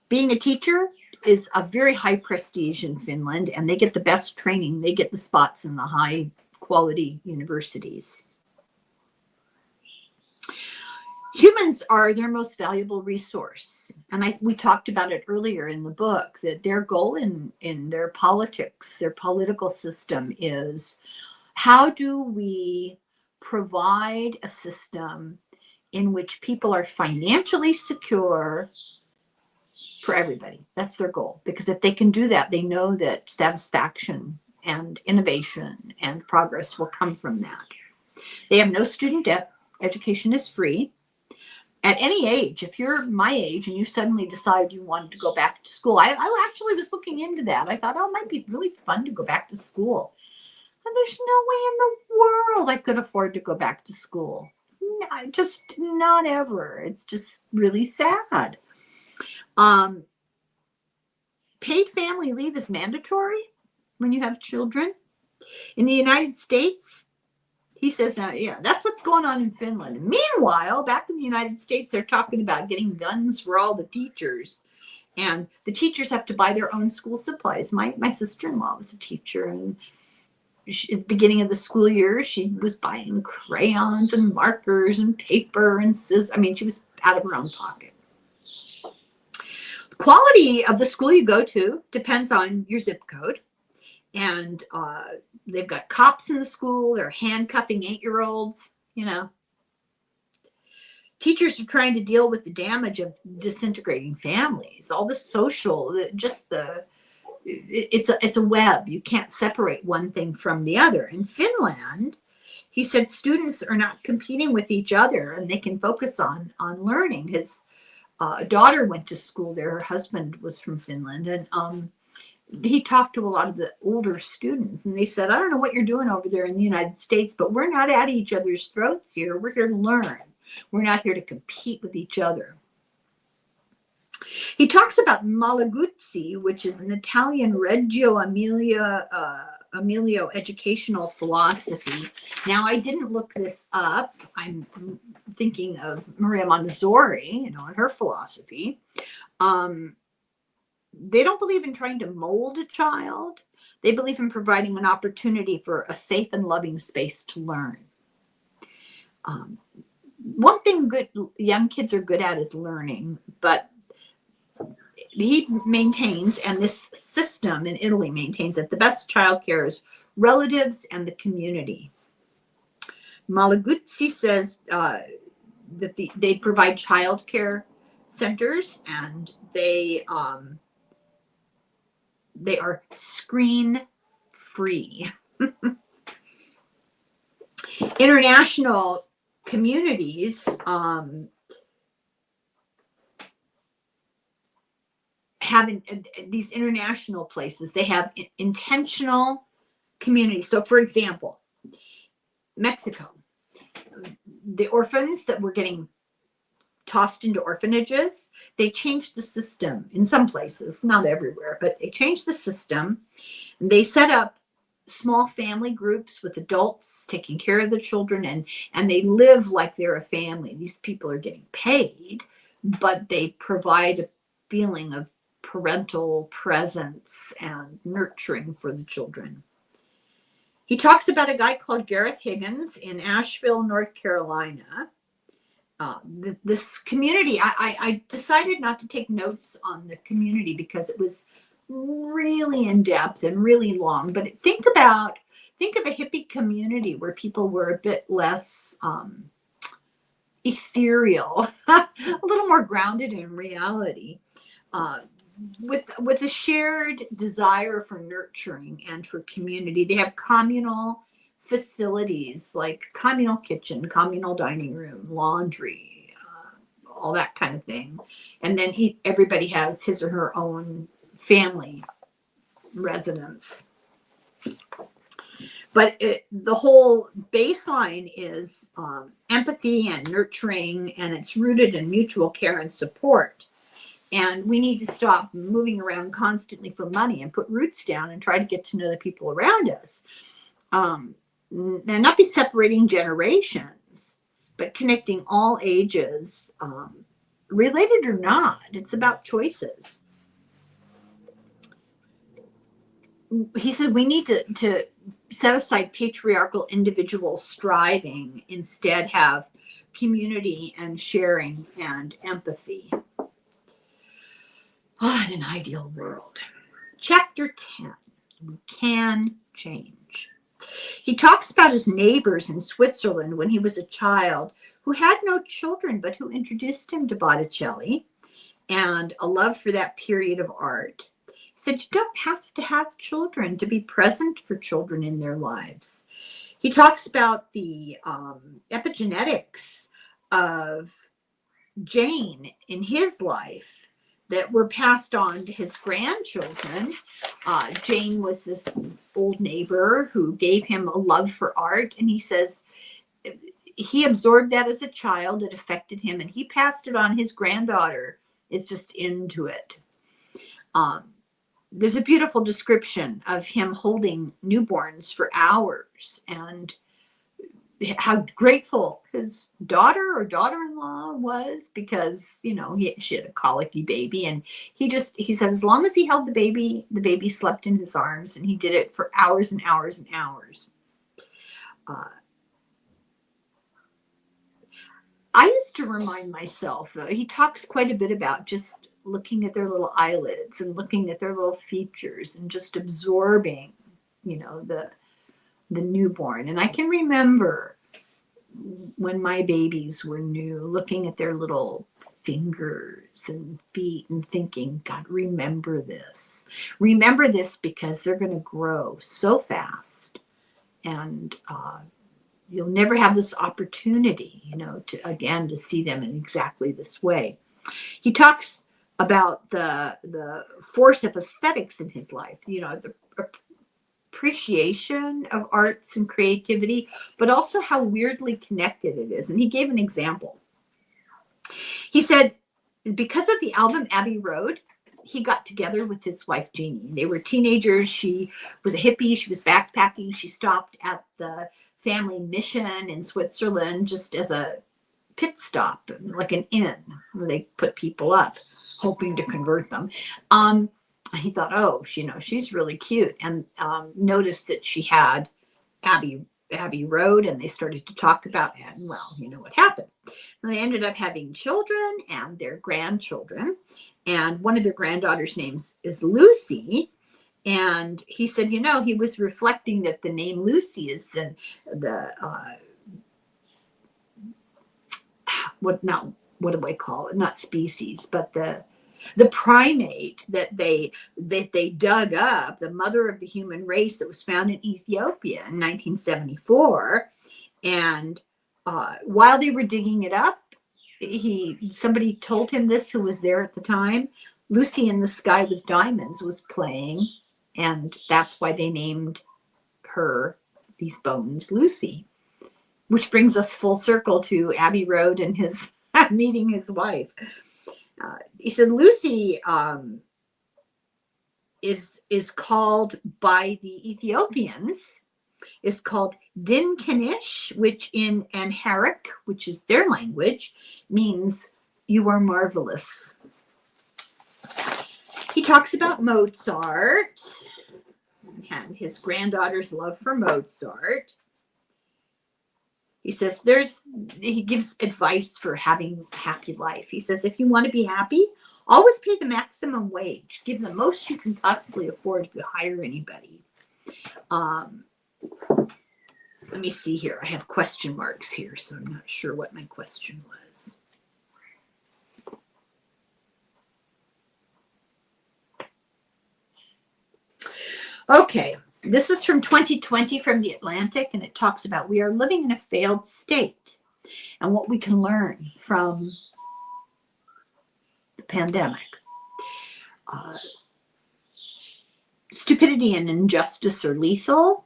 Speaker 1: Being a teacher is a very high prestige in Finland, and they get the best training. They get the spots in the high quality universities. Humans are their most valuable resource. And we talked about it earlier in the book, that their goal in their politics, their political system is, how do we provide a system in which people are financially secure for everybody? That's their goal. Because if they can do that, they know that satisfaction and innovation and progress will come from that. They have no student debt. Education is free. At any age, if you're my age and you suddenly decide you wanted to go back to school, I actually was looking into that. I thought, oh, it might be really fun to go back to school. And there's no way in the world I could afford to go back to school. Just not ever. It's just really sad. Paid family leave is mandatory when you have children. In the United States, he says, yeah, that's what's going on in Finland. Meanwhile, back in the United States, they're talking about getting guns for all the teachers. And the teachers have to buy their own school supplies. My sister-in-law was a teacher, and at the beginning of the school year, she was buying crayons and markers and paper and scissors. I mean, she was out of her own pocket. The quality of the school you go to depends on your zip code. And they've got cops in the school. They're handcuffing 8-year-olds, you know. Teachers are trying to deal with the damage of disintegrating families, all the social, it's a web. You can't separate one thing from the other. In Finland, he said students are not competing with each other and they can focus on learning. His daughter went to school there. Her husband was from Finland, and he talked to a lot of the older students, and they said, I don't know what you're doing over there in the United States, but we're not at each other's throats here. We're here to learn. We're not here to compete with each other. He talks about Malaguzzi, which is an Italian Reggio Emilio educational philosophy. Now, I didn't look this up. I'm thinking of Maria Montessori, you know, and her philosophy. They don't believe in trying to mold a child. They believe in providing an opportunity for a safe and loving space to learn. One thing good young kids are good at is learning, but he maintains, and this system in Italy maintains, that the best childcare is relatives and the community. Malaguzzi says that they provide childcare centers, and they are screen free. International communities have these international places. They have intentional communities. So, for example, Mexico, the orphans that were getting tossed into orphanages, they changed the system in some places, not everywhere, but they changed the system. And they set up small family groups with adults taking care of the children, and they live like they're a family. These people are getting paid, but they provide a feeling of parental presence and nurturing for the children. He talks about a guy called Gareth Higgins in Asheville, North Carolina. This community, I decided not to take notes on the community because it was really in depth and really long. But think about think of a hippie community where people were a bit less ethereal, a little more grounded in reality, uh, with a shared desire for nurturing and for community. They have communal facilities like communal kitchen, communal dining room, laundry, all that kind of thing. And then everybody has his or her own family residence. But the whole baseline is empathy and nurturing, and it's rooted in mutual care and support. And we need to stop moving around constantly for money and put roots down and try to get to know the people around us. And not be separating generations, but connecting all ages, related or not. It's about choices. He said we need to set aside patriarchal individual striving, instead have community and sharing and empathy. In an ideal world. Chapter 10, we can change. He talks about his neighbors in Switzerland when he was a child who had no children, but who introduced him to Botticelli and a love for that period of art. He said, you don't have to have children to be present for children in their lives. He talks about the epigenetics of Jane in his life that were passed on to his grandchildren. Jane was this old neighbor who gave him a love for art. And he says he absorbed that as a child. It affected him, and he passed it on. His granddaughter is just into it. There's a beautiful description of him holding newborns for hours and how grateful his daughter or daughter-in-law was, because, you know, she had a colicky baby, and he said as long as he held the baby slept in his arms, and he did it for hours and hours and hours. I used to remind myself, he talks quite a bit about just looking at their little eyelids and looking at their little features and just absorbing, you know, the newborn. And I can remember when my babies were new, looking at their little fingers and feet and thinking, God, remember this. Remember this, because they're going to grow so fast, and you'll never have this opportunity, you know, to see them in exactly this way. He talks about the force of aesthetics in his life, you know, the appreciation of arts and creativity, but also how weirdly connected it is. And he gave an example. He said, because of the album Abbey Road, he got together with his wife, Jeannie. They were teenagers. She was a hippie. She was backpacking. She stopped at the family mission in Switzerland just as a pit stop, like an inn where they put people up, hoping to convert them. He thought, oh, you know, she's really cute, and noticed that she had Abbey Road, and they started to talk about it. And well, you know what happened. And they ended up having children and their grandchildren, and one of their granddaughters' names is Lucy. And he said, you know, he was reflecting that the name Lucy is what do I call it? Not species, but the primate that they dug up, the mother of the human race, that was found in Ethiopia in 1974. And while they were digging it up, somebody told him this, who was there at the time. Lucy in the Sky with Diamonds was playing, and that's why they named her, these bones, Lucy. Which brings us full circle to Abbey Road and his meeting his wife. He said Lucy is called by the Ethiopians, is called Dinkanish, which in Amharic, which is their language, means you are marvelous. He talks about Mozart and his granddaughter's love for Mozart. He says he gives advice for having a happy life. He says, if you want to be happy, always pay the maximum wage. Give the most you can possibly afford if you hire anybody. let me see here. I have question marks here, so I'm not sure what my question was. Okay, this is from 2020 from The Atlantic, and it talks about we are living in a failed state and what we can learn from the pandemic. Stupidity and injustice are lethal.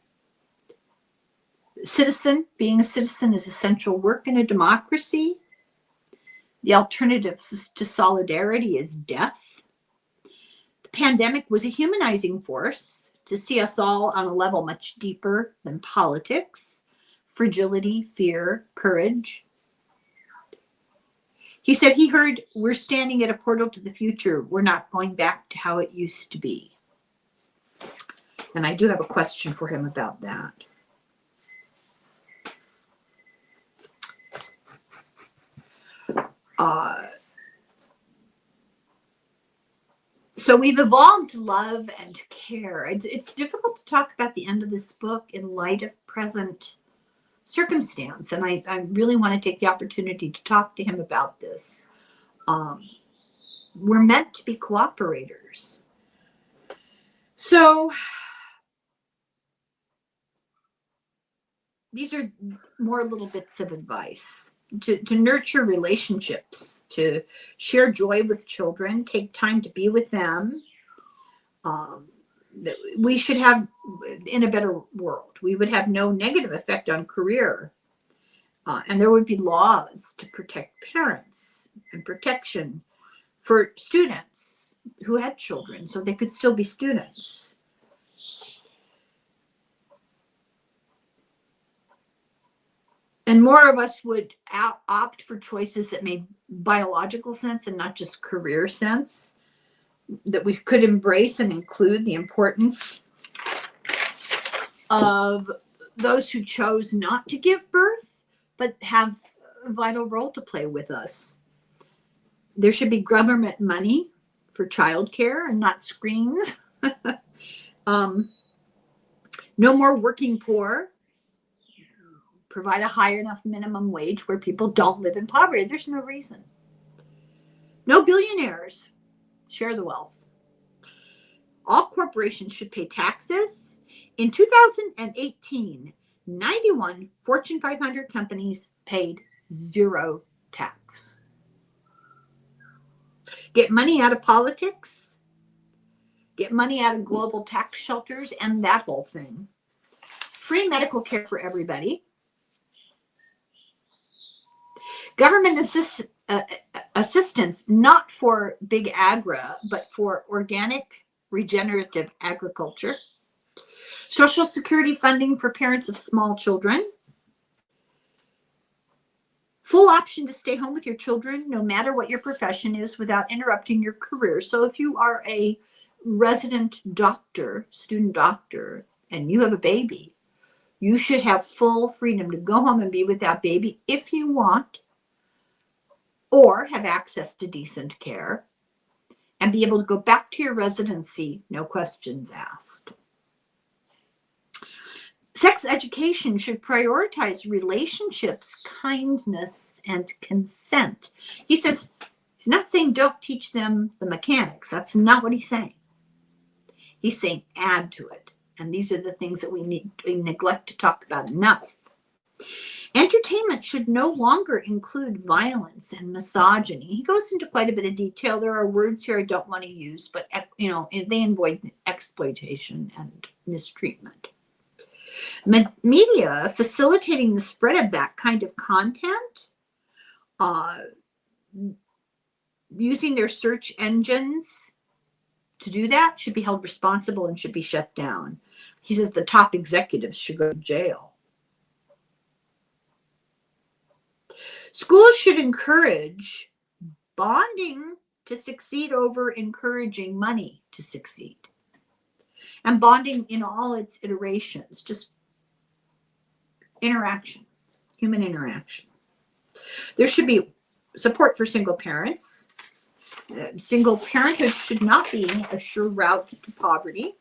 Speaker 1: Being a citizen is essential work in a democracy. The alternative to solidarity is death. The pandemic was a humanizing force to see us all on a level much deeper than politics, fragility, fear, courage. He said he heard, we're standing at a portal to the future. We're not going back to how it used to be. And I do have a question for him about that. So we've evolved love and care. It's difficult to talk about the end of this book in light of present circumstance. And I really want to take the opportunity to talk to him about this. We're meant to be cooperators. So these are more little bits of advice. To nurture relationships, to share joy with children, take time to be with them. We should have, in a better world, we would have no negative effect on career. And there would be laws to protect parents and protection for students who had children so they could still be students. And more of us would opt for choices that made biological sense and not just career sense, that we could embrace and include the importance of those who chose not to give birth, but have a vital role to play with us. There should be government money for childcare and not screens. No more working poor. Provide a high enough minimum wage where people don't live in poverty. There's no reason. No billionaires. Share the wealth. All corporations should pay taxes. In 2018, 91 Fortune 500 companies paid zero tax. Get money out of politics. Get money out of global tax shelters and that whole thing. Free medical care for everybody. Government assistance, not for big agra, but for organic regenerative agriculture. Social Security funding for parents of small children. Full option to stay home with your children, no matter what your profession is, without interrupting your career. So if you are a resident doctor, student doctor, and you have a baby, you should have full freedom to go home and be with that baby if you want, or have access to decent care and be able to go back to your residency, no questions asked. Sex education should prioritize relationships, kindness, and consent. He says, he's not saying don't teach them the mechanics. That's not what he's saying. He's saying add to it. And these are the things that we neglect to talk about enough. Entertainment should no longer include violence and misogyny. He goes into quite a bit of detail. There are words here I don't want to use, but they avoid exploitation and mistreatment. Media facilitating the spread of that kind of content, using their search engines to do that, should be held responsible and should be shut down. He says the top executives should go to jail. Schools should encourage bonding to succeed over encouraging money to succeed. And bonding in all its iterations, just interaction, human interaction. There should be support for single parents. Single parenthood should not be a sure route to poverty.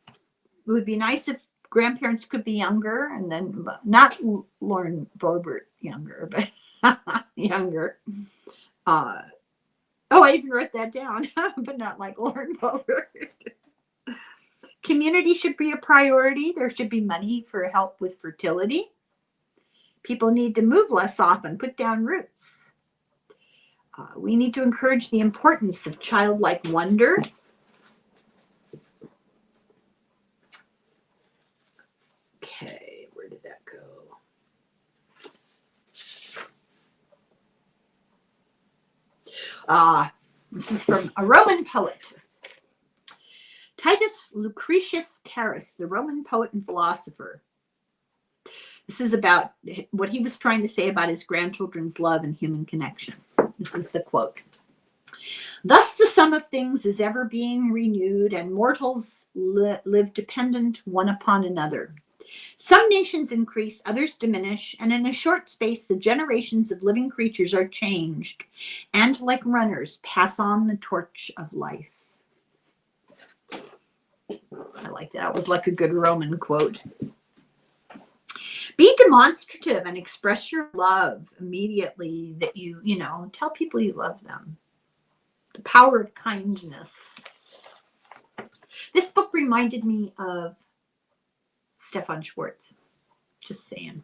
Speaker 1: It would be nice if grandparents could be younger, and then not Lauren Boebert younger, but younger. Oh, I even wrote that down, but not like Lauren Boebert. Community should be a priority. There should be money for help with fertility. People need to move less often, put down roots. We need to encourage the importance of childlike wonder. Okay, where did that go? This is from a Roman poet. Titus Lucretius Carus, the Roman poet and philosopher. This is about what he was trying to say about his grandchildren's love and human connection. This is the quote. Thus the sum of things is ever being renewed, and mortals live dependent one upon another. Some nations increase, others diminish, and in a short space the generations of living creatures are changed, and like runners pass on the torch of life. I like that. It was like a good Roman quote. Be demonstrative and express your love immediately, that you tell people you love them. The power of kindness. This book reminded me of Stefan Schwartz. Just saying.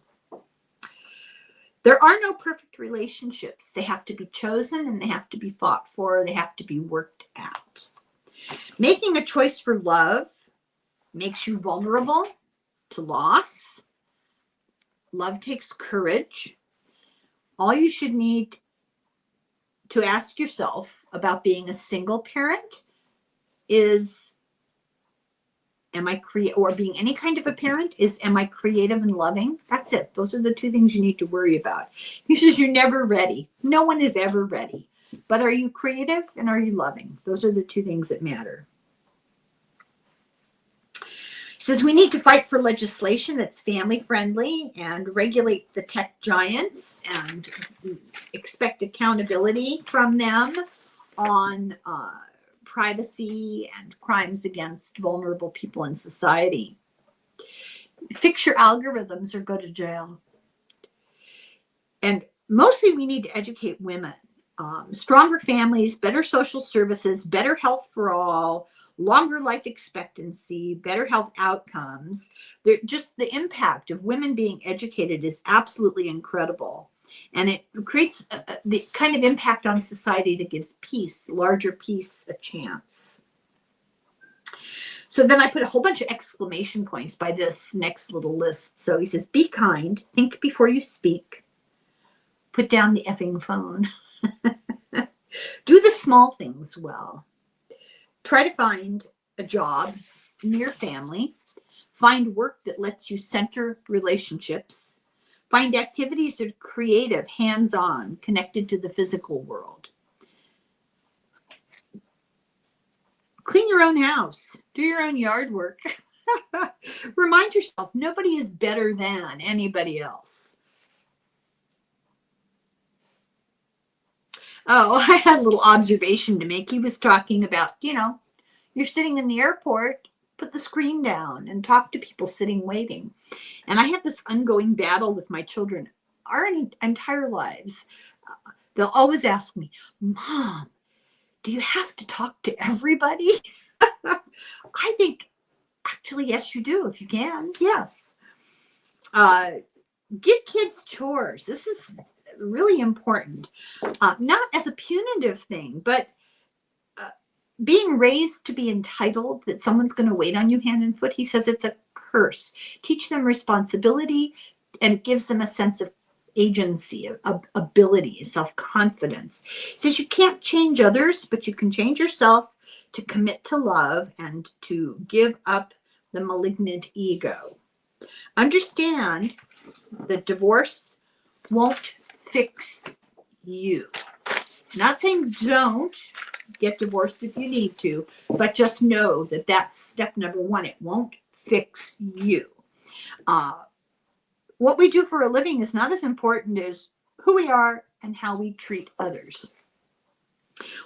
Speaker 1: There are no perfect relationships. They have to be chosen, and they have to be fought for. They have to be worked at. Making a choice for love makes you vulnerable to loss. Love takes courage. All you should need to ask yourself about being a single parent is, or being any kind of a parent is, am I creative and loving? That's it. Those are the two things you need to worry about. He says you're never ready. No one is ever ready. But are you creative and are you loving? Those are the two things that matter. He says we need to fight for legislation that's family friendly and regulate the tech giants and expect accountability from them on privacy and crimes against vulnerable people in society. Fix your algorithms or go to jail. And mostly we need to educate women. Stronger families, better social services, better health for all, longer life expectancy, better health outcomes. Just the impact of women being educated is absolutely incredible. And it creates the kind of impact on society that gives peace, larger peace, a chance. So then I put a whole bunch of exclamation points by this next little list. So he says, be kind, think before you speak, put down the effing phone. Do the small things well. Try to find a job near family. Find work that lets you center relationships. Find activities that are creative, hands-on, connected to the physical world. Clean your own house. Do your own yard work. Remind yourself, nobody is better than anybody else. Oh, I had a little observation to make. He was talking about, you're sitting in the airport, put the screen down and talk to people sitting waiting. And I have this ongoing battle with my children our entire lives. They'll always ask me, Mom, do you have to talk to everybody? I think, actually, yes, you do, if you can. Yes. Give kids chores. This is really important. Not as a punitive thing, but being raised to be entitled, that someone's going to wait on you hand and foot. He says it's a curse. Teach them responsibility, and it gives them a sense of agency, of ability, self-confidence. He says you can't change others, but you can change yourself to commit to love and to give up the malignant ego. Understand that divorce won't fix you. Not saying don't get divorced if you need to, but just know that that's step number one. It won't fix you. What we do for a living is not as important as who we are and how we treat others.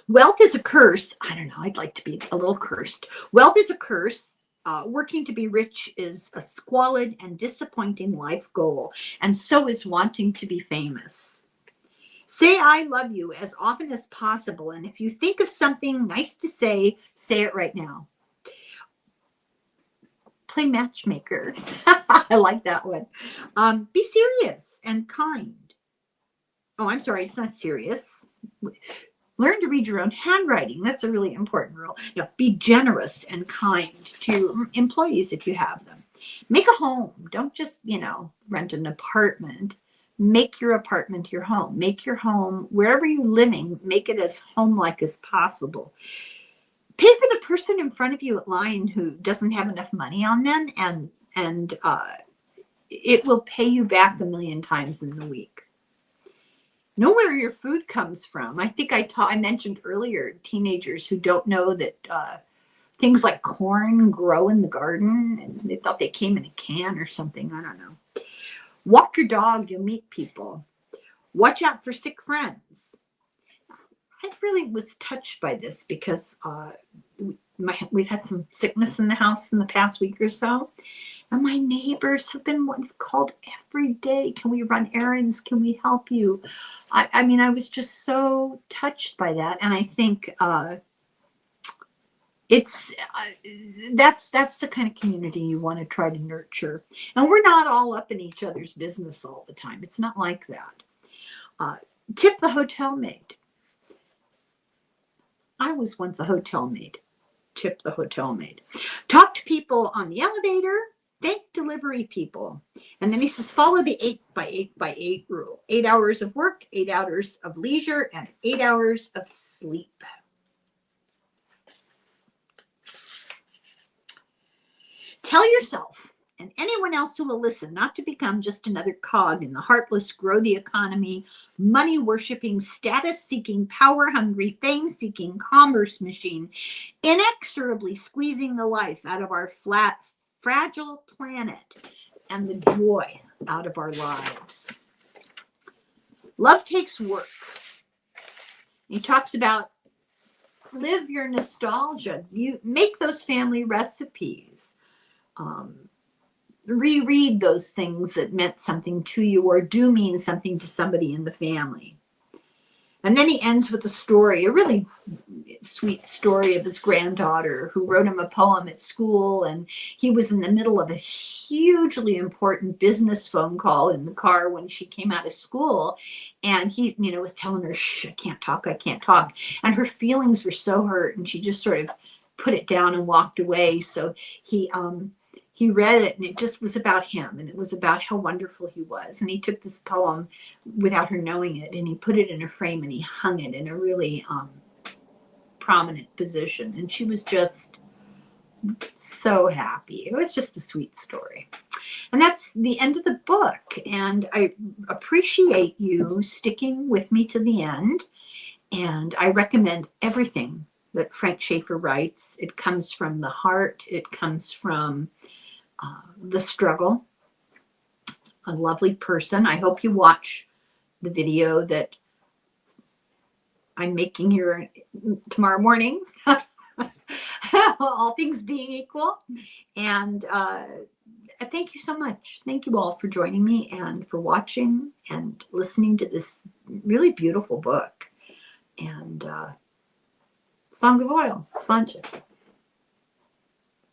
Speaker 1: Wealth is a curse. I don't know. I'd like to be a little cursed. Wealth is a curse. Working to be rich is a squalid and disappointing life goal, and so is wanting to be famous. Say I love you as often as possible, and if you think of something nice to say it right now. Play matchmaker. I like that one. Be serious and kind. Oh, I'm sorry, it's not serious. Learn to read your own handwriting. That's a really important rule. Be generous and kind to employees if you have them. Make a home. Don't just, rent an apartment. Make your apartment your home. Make your home, wherever you're living, make it as home-like as possible. Pay for the person in front of you at line who doesn't have enough money on them, and it will pay you back 1,000,000 times in the week. Know where your food comes from. I think I mentioned earlier teenagers who don't know that things like corn grow in the garden, and they thought they came in a can or something. I don't know. Walk your dog, you'll meet people. Watch out for sick friends. I really was touched by this because we've had some sickness in the house in the past week or so. And my neighbors have been called every day. Can we run errands? Can we help you? I mean, I was just so touched by that. And I think that's the kind of community you want to try to nurture. And we're not all up in each other's business all the time. It's not like that. Tip the hotel maid. I was once a hotel maid. Tip the hotel maid. Talk to people on the elevator. Thank delivery people. And then he says, follow the 8 by 8 by 8 rule. 8 hours of work, 8 hours of leisure, and 8 hours of sleep. Tell yourself and anyone else who will listen not to become just another cog in the heartless, grow the economy, money-worshipping, status-seeking, power-hungry, fame-seeking commerce machine, inexorably squeezing the life out of our fragile planet and the joy out of our lives. Love takes work. He talks about live your nostalgia. You make those family recipes. Reread those things that meant something to you or do mean something to somebody in the family. And then he ends with a story, a really sweet story of his granddaughter who wrote him a poem at school, and he was in the middle of a hugely important business phone call in the car when she came out of school, and he was telling her, shh, I can't talk, and her feelings were so hurt, and she just sort of put it down and walked away. So he read it, and it just was about him, and it was about how wonderful he was. And he took this poem without her knowing it, and he put it in a frame, and he hung it in a really prominent position. And she was just so happy. It was just a sweet story. And that's the end of the book. And I appreciate you sticking with me to the end. And I recommend everything that Frank Schaeffer writes. It comes from the heart. It comes from the struggle. A lovely person. I hope you watch the video that I'm making here tomorrow morning. All things being equal. And thank you so much. Thank you all for joining me and for watching and listening to this really beautiful book. And Song of Oil, Slancha.